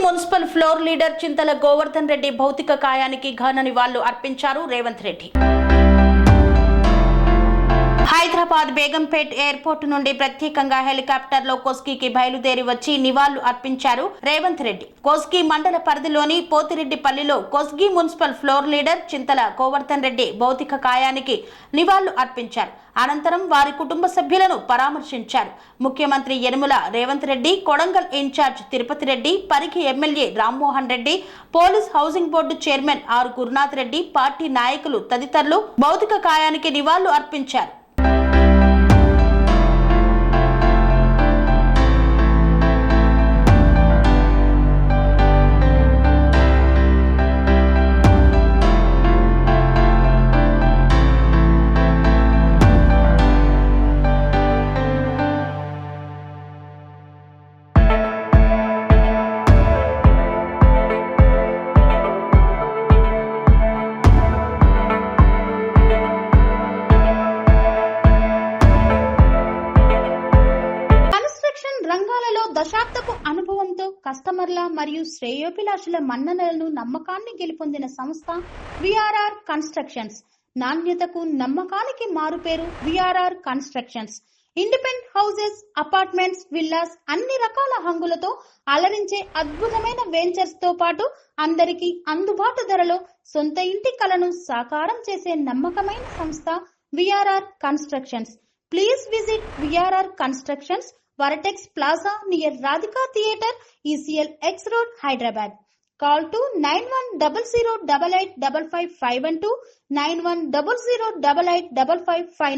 Municipal floor leader చింతల గోవర్ధన్ రెడ్డి భౌతిక కాయానికి ఘన నివాళులు అర్పించారు రేవంత్ రెడ్డి. హైదరాబాద్ బేగంపేట్ ఎయిర్పోర్ట్ నుండి ప్రత్యేకంగా హెలికాప్టర్లో కోస్గికి బయలుదేరి వచ్చి నివాళులు అర్పించారు రేవంత్ రెడ్డి. కోస్గి మండల పరిధిలోని పోతిరెడ్డిపల్లిలో కోస్గి మున్సిపల్ ఫ్లోర్ లీడర్ చింతల గోవర్ధన్ రెడ్డి భౌతిక కాయానికి నివాళులు అర్పించారు. అనంతరం వారి కుటుంబ సభ్యులను పరామర్శించారు. ముఖ్యమంత్రి Anumula Revanth Reddy, Kodangal incharge Tirupati Reddy, Parigi MLA Rammohan Reddy, police housing board chairman R Gurunath Reddy, party నాయకులు తదితరులు భౌతిక కాయానికి నివాళులు అర్పించారు. రంగాలలో దశాబ్దపు అనుభవంతో కస్టమర్ల మరియు శ్రేయోభిలాషుల మన్ననలను నమ్మకాన్ని గెలుపొందిన సంస్థ విఆర్ఆర్ కన్స్ట్రక్షన్స్. నాణ్యతకు నమ్మకానికి మారుపేరు VRR constructions. Independent houses, apartments, villas అన్ని రకాల హంగులతో అలరించే అద్భుతమైన వెంచర్స్ తో పాటు అందరికీ అందుబాటు ధరలో సొంత ఇంటి కలను సాకారం చేసే నమ్మకమైన సంస్థ VRR constructions. Please visit VRR constructions, Varatex Plaza near Radhika Theatre, ECL X Road, Hyderabad. Call to 9100885551 9100885559.